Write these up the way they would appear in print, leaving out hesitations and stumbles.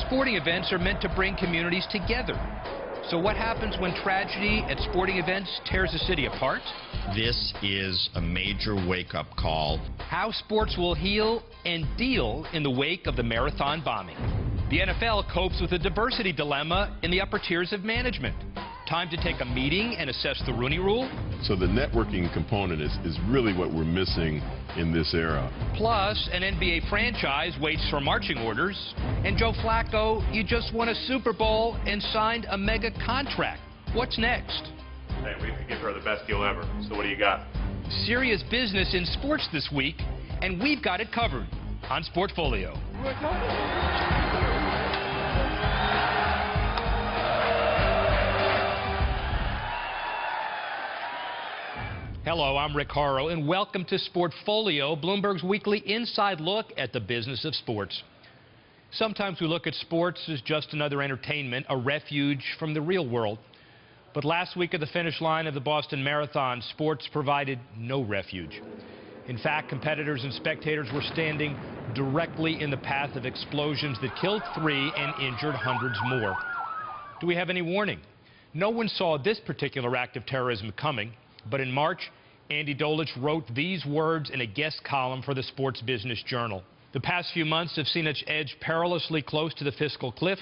Sporting events are meant to bring communities together. So what happens when tragedy at sporting events tears a city apart? This is a major wake-up call. How sports will heal and deal in the wake of the marathon bombing. The NFL copes with a diversity dilemma in the upper tiers of management. Time to take a meeting and assess the Rooney Rule. So the networking component is really what we're missing in this era. Plus, an NBA franchise waits for marching orders. And Joe Flacco, you just won a Super Bowl and signed a mega contract. What's next? Hey, we could give her the best deal ever. So what do you got? Serious business in sports this week, and we've got it covered on Sportfolio. Hello, I'm Rick Horrow, and welcome to Sportfolio, Bloomberg's weekly inside look at the business of sports. Sometimes we look at sports as just another entertainment, a refuge from the real world. But last week at the finish line of the Boston Marathon, sports provided no refuge. In fact, competitors and spectators were standing directly in the path of explosions that killed 3 and injured hundreds more. Do we have any warning? No one saw this particular act of terrorism coming. But in March, Andy Dolich wrote these words in a guest column for the Sports Business Journal. The past few months have seen us edge perilously close to the fiscal cliff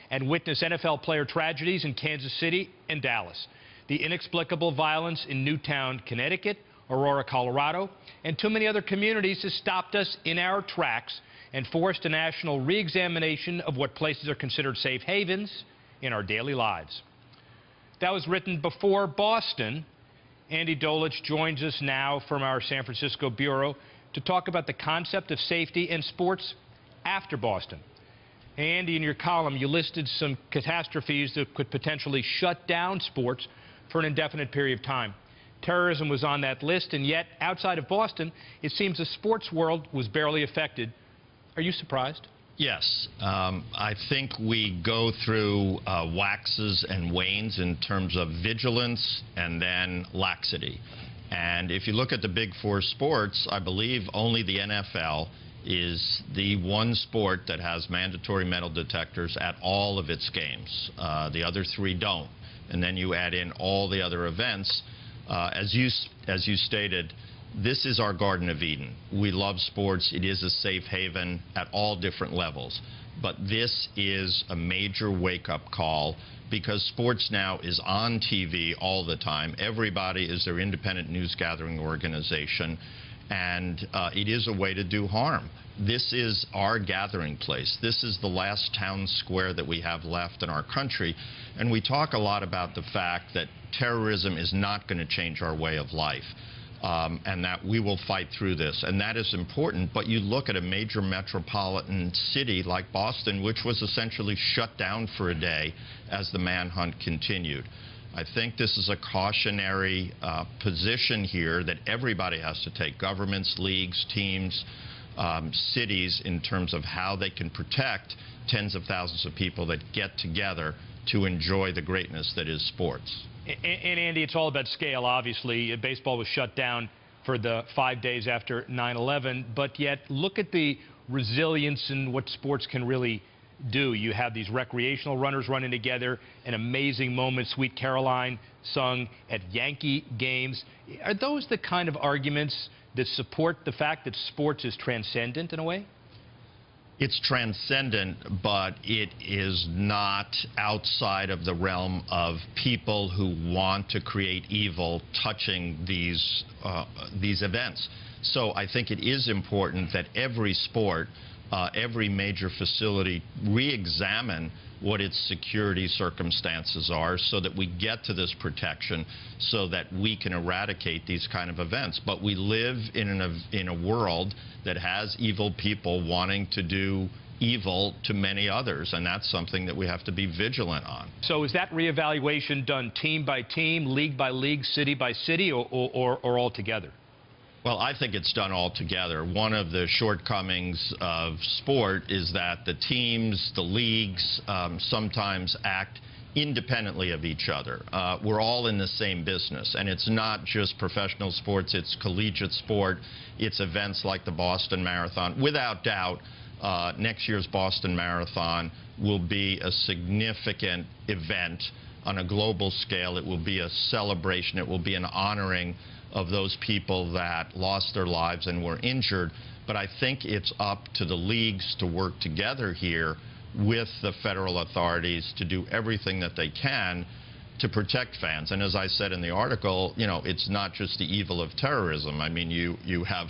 and witness NFL player tragedies in Kansas City and Dallas. The inexplicable violence in Newtown, Connecticut, Aurora, Colorado, and too many other communities has stopped us in our tracks and forced a national re-examination of what places are considered safe havens in our daily lives. That was written before Boston. Andy Dolich joins us now from our San Francisco bureau to talk about the concept of safety in sports after Boston. Andy, in your column, you listed some catastrophes that could potentially shut down sports for an indefinite period of time. Terrorism was on that list, and yet, outside of Boston, it seems the sports world was barely affected. Are you surprised? Yes. I think we go through waxes and wanes in terms of vigilance and then laxity. And if you look at the big four sports, I believe only the NFL is the one sport that has mandatory metal detectors at all of its games. The other 3 don't. And then you add in all the other events. As you stated, this is our Garden of Eden. We love sports. It is a safe haven at all different levels. But this is a major wake-up call because sports now is on TV all the time. Everybody is their independent news-gathering organization, and it is a way to do harm. This is our gathering place. This is the last town square that we have left in our country, and we talk a lot about the fact that terrorism is not going to change our way of life. And that we will fight through this. And that is important. But you look at a major metropolitan city like Boston, which was essentially shut down for a day as the manhunt continued. I think this is a cautionary position here that everybody has to take, governments, leagues, teams, cities, in terms of how they can protect tens of thousands of people that get together to enjoy the greatness that is sports. And Andy, it's all about scale, obviously. Baseball was shut down for the 5 days after 9/11, but yet look at the resilience and what sports can really do. You have these recreational runners running together, an amazing moment, Sweet Caroline sung at Yankee games. Are those the kind of arguments that support the fact that sports is transcendent in a way? It's transcendent, but it is not outside of the realm of people who want to create evil touching these events. So I think it is important that every sport, every major facility re-examine what its security circumstances are so that we get to this protection so that we can eradicate these kind of events. But we live in a world that has evil people wanting to do evil to many others, and that's something that we have to be vigilant on. So is that reevaluation done team by team, league by league, city by city, or all together? Well, I think it's done all together. One of the shortcomings of sport is that the teams, the leagues, sometimes act independently of each other. We're all in the same business, and it's not just professional sports, it's collegiate sport, it's events like the Boston Marathon. Without doubt, next year's Boston Marathon will be a significant event on a global scale. It will be a celebration. It will be an honoring of those people that lost their lives and were injured. But I think it's up to the leagues to work together here with the federal authorities to do everything that they can to protect fans. And as I said in the article, you know, it's not just the evil of terrorism. I mean, you have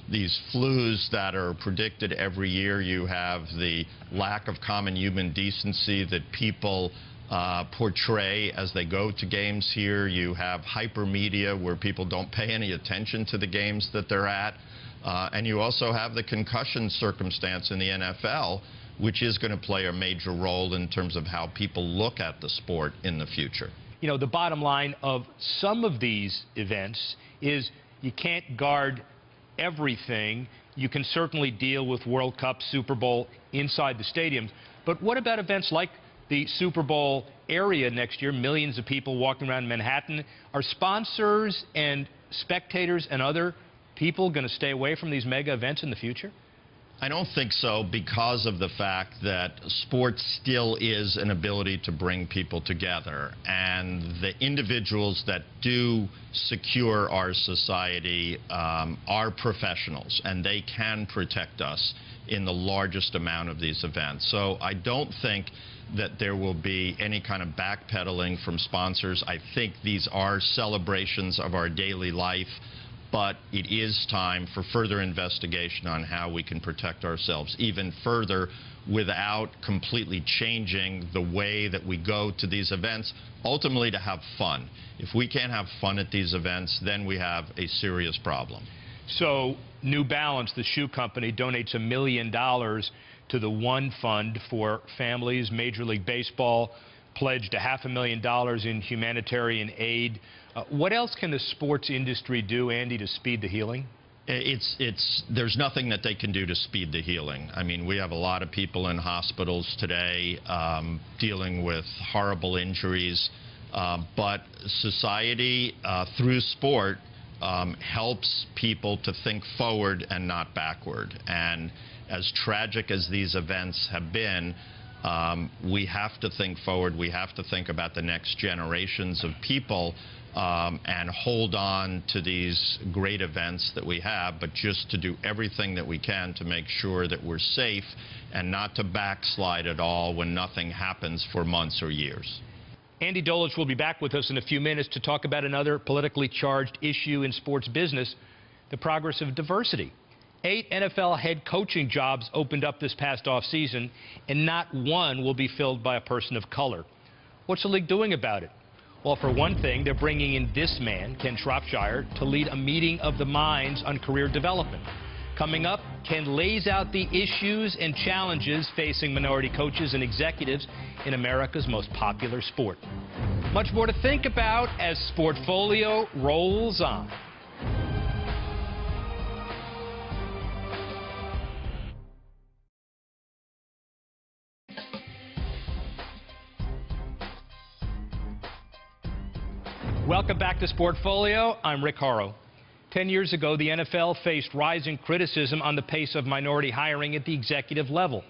these flus that are predicted every year. You have the lack of common human decency that people portray as they go to games here. You have hypermedia where people don't pay any attention to the games that they're at. And you also have the concussion circumstance in the NFL, which is going to play a major role in terms of how people look at the sport in the future. You know, the bottom line of some of these events is you can't guard everything. You can certainly deal with World Cup, Super Bowl inside the stadiums. But what about events like the Super Bowl area next year, millions of people walking around Manhattan? Are sponsors and spectators and other people going to stay away from these mega events in the future? I don't think so, because of the fact that sports still is an ability to bring people together. And the individuals that do secure our society are professionals, and they can protect us in the largest amount of these events. So I don't think that there will be any kind of backpedaling from sponsors. I think these are celebrations of our daily life. But it is time for further investigation on how we can protect ourselves even further without completely changing the way that we go to these events, ultimately to have fun. If we can't have fun at these events, then we have a serious problem. So New Balance, the shoe company, donates $1 million to the One Fund for families. Major League Baseball pledged $500,000 in humanitarian aid. What else can the sports industry do, Andy, to speed the healing? There's nothing that they can do to speed the healing. I mean, we have a lot of people in hospitals today dealing with horrible injuries, but society, through sport, helps people to think forward and not backward. And as tragic as these events have been, we have to think forward. We have to think about the next generations of people and hold on to these great events that we have, but just to do everything that we can to make sure that we're safe and not to backslide at all when nothing happens for months or years. Andy Dolich will be back with us in a few minutes to talk about another politically charged issue in sports business, the progress of diversity. 8 NFL head coaching jobs opened up this past offseason, and not one will be filled by a person of color. What's the league doing about it? Well, for one thing, they're bringing in this man, Ken Shropshire, to lead a meeting of the minds on career development. Coming up, Ken lays out the issues and challenges facing minority coaches and executives in America's most popular sport. Much more to think about as Sportfolio rolls on. Welcome back to Sportfolio. I'm Rick Horrow. 10 years ago, the NFL faced rising criticism on the pace of minority hiring at the executive level.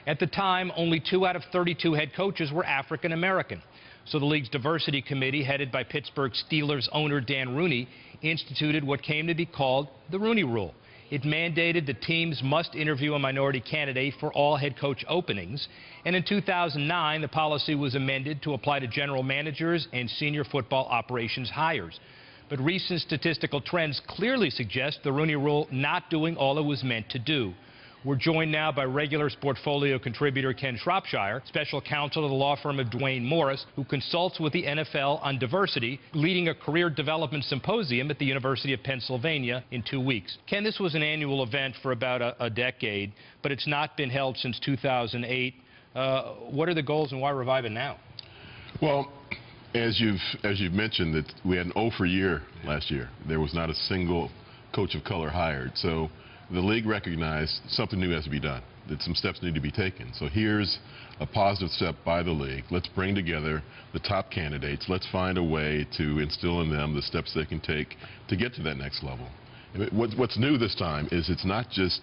At the time, only 2 out of 32 head coaches were African American. So the league's diversity committee, headed by Pittsburgh Steelers owner Dan Rooney, instituted what came to be called the Rooney Rule. It mandated that teams must interview a minority candidate for all head coach openings. And in 2009, the policy was amended to apply to general managers and senior football operations hires. But recent statistical trends clearly suggest the Rooney Rule not doing all it was meant to do. We're joined now by regular Sportfolio contributor Ken Shropshire, special counsel to the law firm of Duane Morris, who consults with the NFL on diversity, leading a career development symposium at the University of Pennsylvania in 2 weeks. Ken, this was an annual event for about a decade, but it's not been held since 2008. What are the goals and why revive it now? Well, as you've mentioned, that we had an 0 for year last year. There was not a single coach of color hired. So the league recognized something new has to be done, that some steps need to be taken. So here's a positive step by the league. Let's bring together the top candidates. Let's find a way to instill in them the steps they can take to get to that next level. What's new this time is it's not just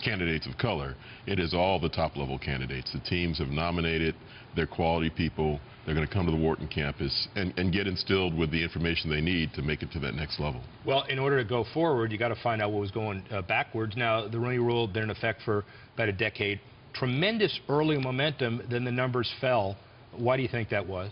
candidates of color. It is all the top-level candidates. The teams have nominated their quality people. They're going to come to the Wharton campus and get instilled with the information they need to make it to that next level. Well, in order to go forward, you got to find out what was going backwards. Now, the Rooney Rule had been in effect for about a decade. Tremendous early momentum, then the numbers fell. Why do you think that was?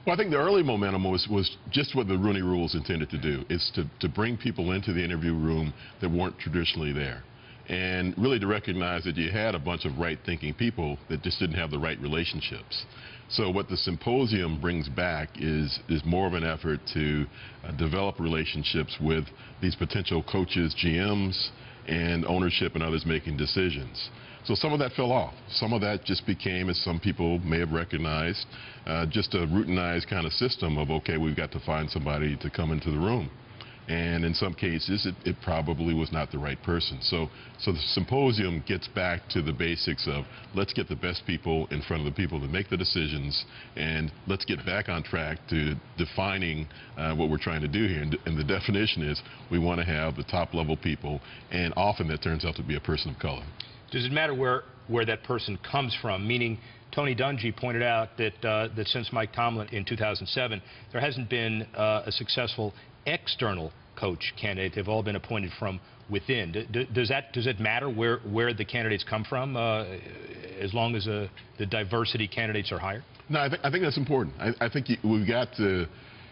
Well, I think the early momentum was just what the Rooney Rule is intended to do, is to bring people into the interview room that weren't traditionally there. And really to recognize that you had a bunch of right-thinking people that just didn't have the right relationships. So what the symposium brings back is more of an effort to develop relationships with these potential coaches, GMs, and ownership and others making decisions. So some of that fell off. Some of that just became, as some people may have recognized, just a routinized kind of system of, okay, we've got to find somebody to come into the room. And in some cases, it probably was not the right person. So the symposium gets back to the basics of let's get the best people in front of the people that make the decisions, and let's get back on track to defining what we're trying to do here. And the definition is we want to have the top-level people, and often that turns out to be a person of color. Does it matter where that person comes from? Meaning, Tony Dungy pointed out that since Mike Tomlin in 2007, there hasn't been a successful external coach candidate. They've all been appointed from within. Does it matter where the candidates come from, as long as the diversity candidates are hired? No, I think that's important. I think we've got to,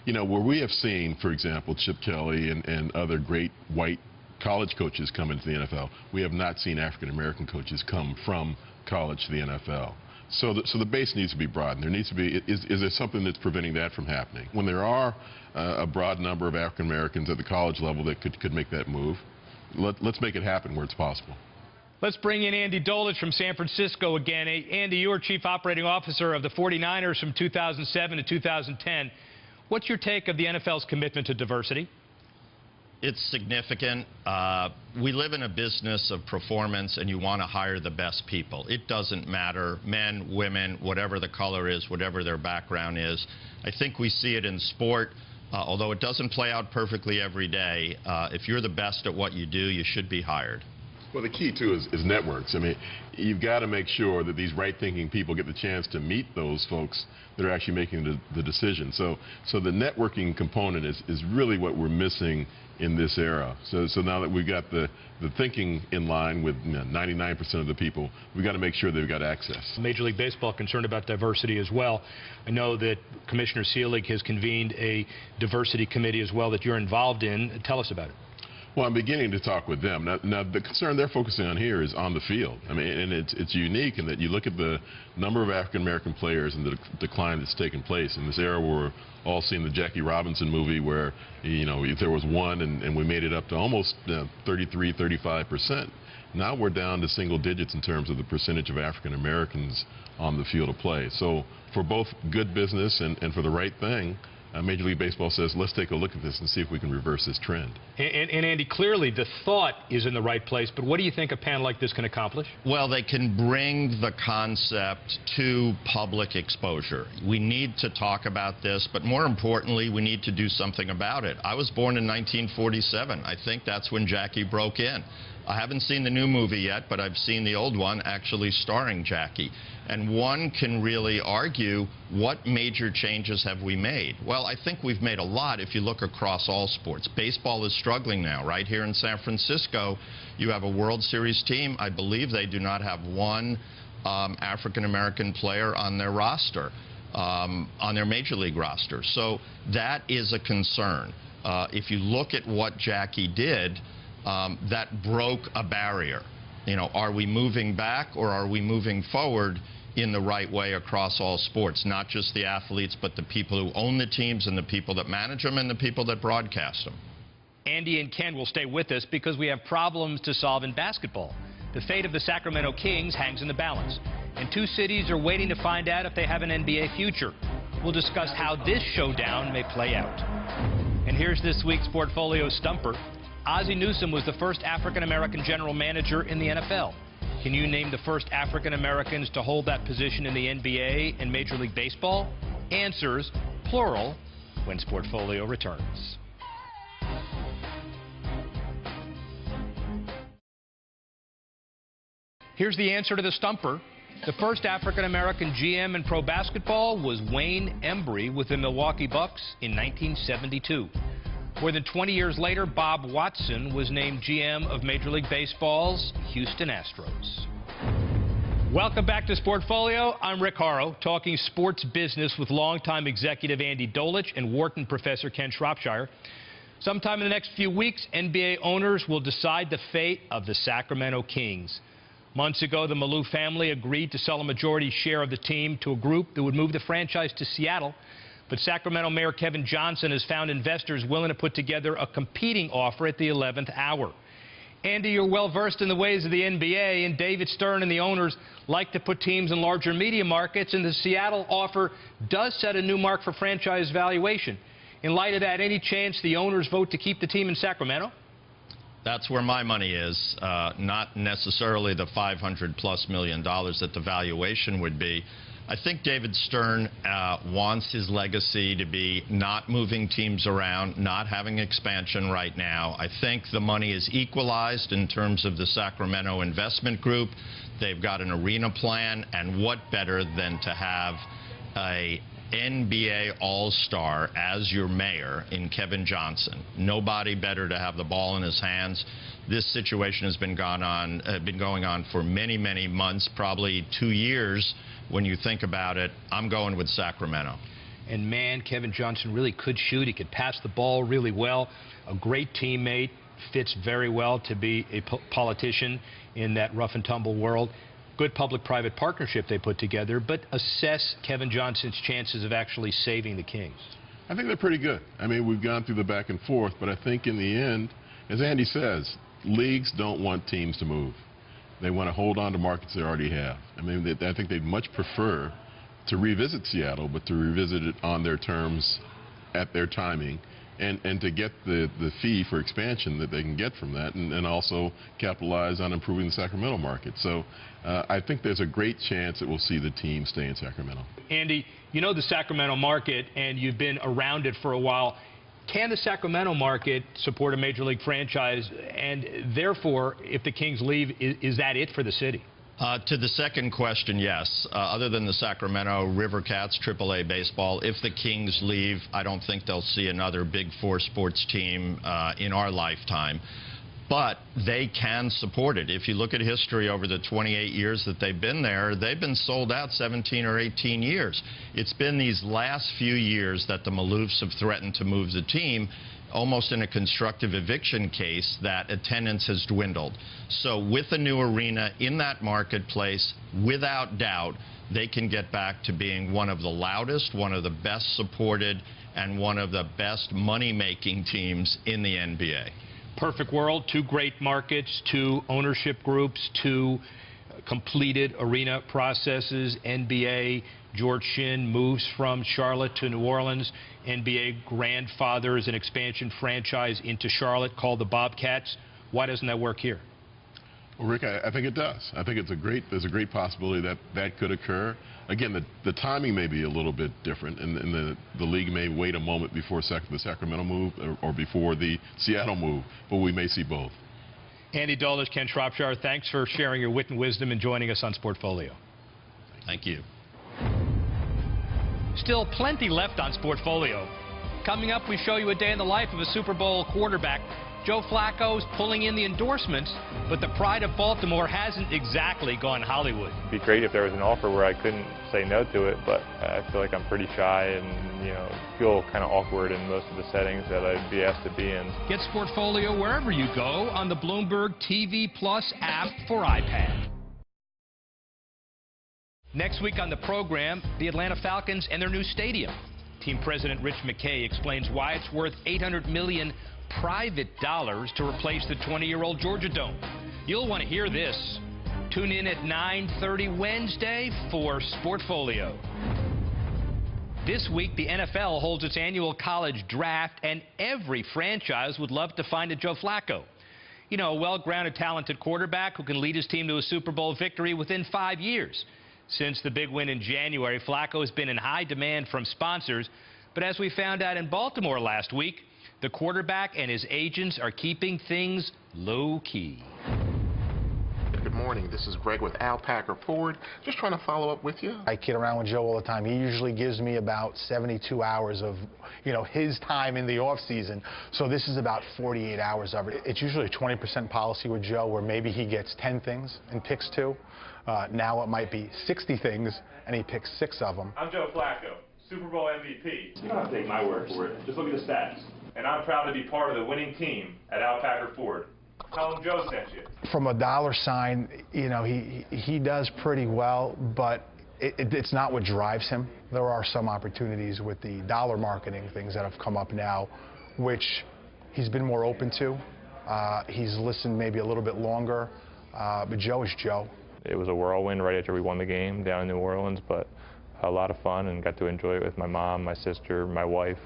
where we have seen, for example, Chip Kelly and other great white college coaches come into the NFL. We have not seen African-American coaches come from college to the NFL. So the base needs to be broadened. There needs to be, is there something that's preventing that from happening? When there are a broad number of African-Americans at the college level that could make that move, let's make it happen where it's possible. Let's bring in Andy Dolich from San Francisco again. Hey, Andy, you were Chief Operating Officer of the 49ers from 2007 to 2010. What's your take of the NFL's commitment to diversity? It's significant. We live in a business of performance, and you want to hire the best people. It doesn't matter, men, women, whatever the color is, whatever their background is. I think we see it in sport, although it doesn't play out perfectly every day. If you're the best at what you do, you should be hired. Well, the key, too, is networks. I mean, you've got to make sure that these right-thinking people get the chance to meet those folks that are actually making the decision. So the networking component is really what we're missing in this era. So now that we've got the thinking in line with 99% of the people, we've got to make sure they've got access. Major League Baseball concerned about diversity as well. I know that Commissioner Seelig has convened a diversity committee as well that you're involved in. Tell us about it. Well, I'm beginning to talk with them. Now, the concern they're focusing on here is on the field. I mean, and it's unique in that you look at the number of African-American players and the decline that's taken place in this era where we're all seeing the Jackie Robinson movie where, if there was one and we made it up to almost 33, 35%. Now we're down to single digits in terms of the percentage of African-Americans on the field of play. So for both good business and for the right thing, Major League Baseball says, let's take a look at this and see if we can reverse this trend. And Andy, clearly the thought is in the right place, but what do you think a panel like this can accomplish? Well, they can bring the concept to public exposure. We need to talk about this, but more importantly, we need to do something about it. I was born in 1947. I think that's when Jackie broke in. I haven't seen the new movie yet, but I've seen the old one actually starring Jackie. And one can really argue, what major changes have we made? Well, I think we've made a lot if you look across all sports. Baseball is struggling now. Right here in San Francisco, you have a World Series team. I believe they do not have one African-American player on their roster, on their Major League roster. So that is a concern. If you look at what Jackie did, that broke a barrier. Are we moving back or are we moving forward in the right way across all sports? Not just the athletes, but the people who own the teams and the people that manage them and the people that broadcast them. Andy and Ken will stay with us because we have problems to solve in basketball. The fate of the Sacramento Kings hangs in the balance, and two cities are waiting to find out if they have an NBA future. We'll discuss how this showdown may play out. And here's this week's Sportfolio Stumper. Ozzie Newsome was the first African-American general manager in the NFL. Can you name the first African-Americans to hold that position in the NBA and Major League Baseball? Answers, plural, when Sportfolio returns. Here's the answer to the stumper. The first African-American GM in pro basketball was Wayne Embry with the Milwaukee Bucks in 1972. More than 20 years later, Bob Watson was named GM of Major League Baseball's Houston Astros. Welcome back to Sportfolio. I'm Rick Horrow, talking sports business with longtime executive Andy Dolich and Wharton professor Ken Shropshire. Sometime in the next few weeks, NBA owners will decide the fate of the Sacramento Kings. Months ago, the Malou family agreed to sell a majority share of the team to a group that would move the franchise to Seattle. But Sacramento Mayor Kevin Johnson has found investors willing to put together a competing offer at the 11th hour. Andy, you're well versed in the ways of the NBA, and David Stern and the owners like to put teams in larger media markets, and the Seattle offer does set a new mark for franchise valuation. In light of that, any chance the owners vote to keep the team in Sacramento? That's where my money is, not necessarily the $500+ million that the valuation would be. I think David Stern wants his legacy to be not moving teams around, not having expansion right now. I think the money is equalized in terms of the Sacramento Investment Group. They've got an arena plan, and what better than to have a NBA All-Star as your mayor in Kevin Johnson. Nobody better to have the ball in his hands. This situation has been going on for many, many months, probably 2 years. When you think about it, I'm going with Sacramento. And man, Kevin Johnson really could shoot. He could pass the ball really well. A great teammate, fits very well to be a politician in that rough and tumble world. Good public-private partnership they put together, but assess Kevin Johnson's chances of actually saving the Kings. I think they're pretty good. I mean, we've gone through the back and forth, but I think in the end, as Andy says, leagues don't want teams to move. They want to hold on to markets they already have. I mean, I think they'd much prefer to revisit Seattle, but to revisit it on their terms, at their timing, and to get the fee for expansion that they can get from that, and also capitalize on improving the Sacramento market. So I think there's a great chance that we'll see the team stay in Sacramento. Andy, you know the Sacramento market, and you've been around it for a while. Can the Sacramento market support a Major League franchise? And therefore, if the Kings leave, is that it for the city? To the second question, yes. Other than the Sacramento River Cats, AAA baseball, if the Kings leave, I don't think they'll see another Big Four sports team in our lifetime. But they can support it. If you look at history over the 28 years that they've been there, they've been sold out 17 or 18 years. It's been these last few years that the Maloofs have threatened to move the team, almost in a constructive eviction case, that attendance has dwindled. So with a new arena in that marketplace, without doubt, they can get back to being one of the loudest, one of the best supported, and one of the best money-making teams in the NBA. Perfect world, two great markets, two ownership groups, two completed arena processes. NBA, George Shinn moves from Charlotte to New Orleans. NBA grandfathers an expansion franchise into Charlotte called the Bobcats. Why doesn't that work here? Well, Rick, I think it does. I think there's a great possibility that that could occur. Again, the timing may be a little bit different, and the league may wait a moment before the Sacramento move or before the Seattle move, but we may see both. Andy Dolich, Ken Shropshire, thanks for sharing your wit and wisdom and joining us on Sportfolio. Thank you. Still plenty left on Sportfolio. Coming up, we show you a day in the life of a Super Bowl quarterback. Joe Flacco's pulling in the endorsements, but the pride of Baltimore hasn't exactly gone Hollywood. It'd be great if there was an offer where I couldn't say no to it, but I feel like I'm pretty shy and, you know, feel kind of awkward in most of the settings that I'd be asked to be in. Get Sportfolio wherever you go on the Bloomberg TV Plus app for iPad. Next week on the program, the Atlanta Falcons and their new stadium. Team President Rich McKay explains why it's worth $800 million private dollars to replace the 20-year-old Georgia Dome. You'll want to hear this. Tune in at 9:30 Wednesday for Sportfolio. This week, the NFL holds its annual college draft, and every franchise would love to find a Joe Flacco. You know, a well-grounded, talented quarterback who can lead his team to a Super Bowl victory within 5 years. Since the big win in January, Flacco has been in high demand from sponsors. But as we found out in Baltimore last week, the quarterback and his agents are keeping things low-key. Good morning. This is Greg with Alpaca Ford. Just trying to follow up with you. I kid around with Joe all the time. He usually gives me about 72 hours of, his time in the off season. So this is about 48 hours of it. It's usually a 20% policy with Joe where maybe he gets 10 things and picks 2. Now it might be 60 things and he picks 6 of them. I'm Joe Flacco, Super Bowl MVP. You don't have to take my word for it. Just look at the stats. And I'm proud to be part of the winning team at Alpaca Ford. Tell him Joe sent you. From a dollar sign, he does pretty well, but it's not what drives him. There are some opportunities with the dollar marketing things that have come up now, which he's been more open to. He's listened maybe a little bit longer, but Joe is Joe. It was a whirlwind right after we won the game down in New Orleans, but a lot of fun and got to enjoy it with my mom, my sister, my wife,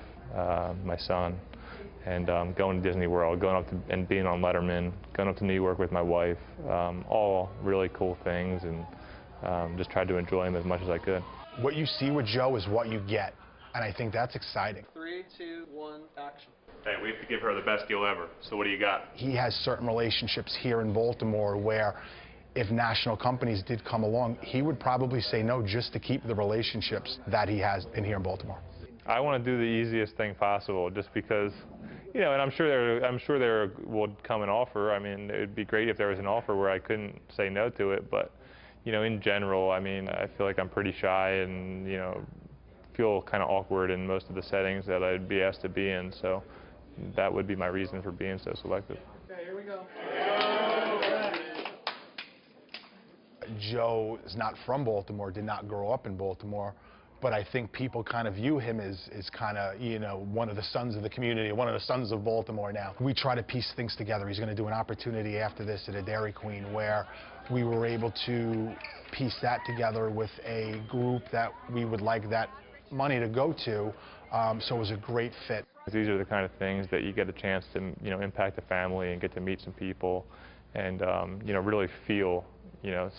my son. And going to Disney World, going up to, and being on Letterman, going up to New York with my wife, all really cool things, and just tried to enjoy them as much as I could. What you see with Joe is what you get, and I think that's exciting. 3, 2, 1, action. Hey, we have to give her the best deal ever. So what do you got? He has certain relationships here in Baltimore where if national companies did come along, he would probably say no just to keep the relationships that he has in here in Baltimore. I want to do the easiest thing possible, just because, and I'm sure there would come an offer. I mean, it would be great if there was an offer where I couldn't say no to it. But, in general, I mean, I feel like I'm pretty shy and, feel kind of awkward in most of the settings that I'd be asked to be in. So that would be my reason for being so selective. Okay, here we go. Joe is not from Baltimore, did not grow up in Baltimore. But I think people kind of view him as kind of, one of the sons of the community, one of the sons of Baltimore now. We try to piece things together. He's going to do an opportunity after this at a Dairy Queen where we were able to piece that together with a group that we would like that money to go to. So it was a great fit. These are the kind of things that you get a chance to, impact the family and get to meet some people and, really feel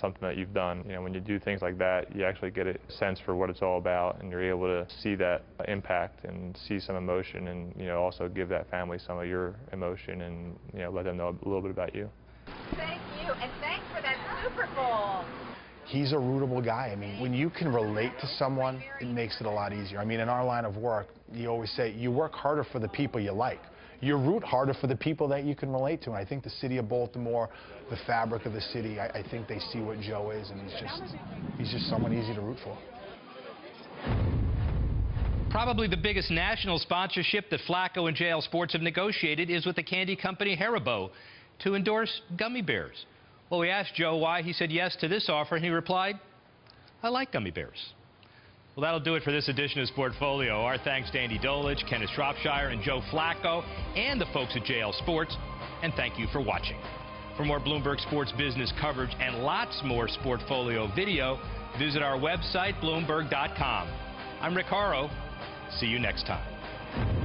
something that you've done. When you do things like that, you actually get a sense for what it's all about, and you're able to see that impact and see some emotion, and also give that family some of your emotion, and let them know a little bit about you. Thank you, and thanks for that Super Bowl. He's a rootable guy. I mean, when you can relate to someone, it makes it a lot easier. I mean, in our line of work, you always say you work harder for the people you like. You root harder for the people that you can relate to. And I think the city of Baltimore, the fabric of the city, I think they see what Joe is, and he's just someone easy to root for. Probably the biggest national sponsorship that Flacco and JL Sports have negotiated is with the candy company Haribo to endorse gummy bears. Well, we asked Joe why he said yes to this offer, and he replied, "I like gummy bears." Well, that'll do it for this edition of Sportfolio. Our thanks to Andy Dolich, Kenneth Shropshire, and Joe Flacco, and the folks at JL Sports. And thank you for watching. For more Bloomberg Sports business coverage and lots more Sportfolio video, visit our website, Bloomberg.com. I'm Rick Horrow. See you next time.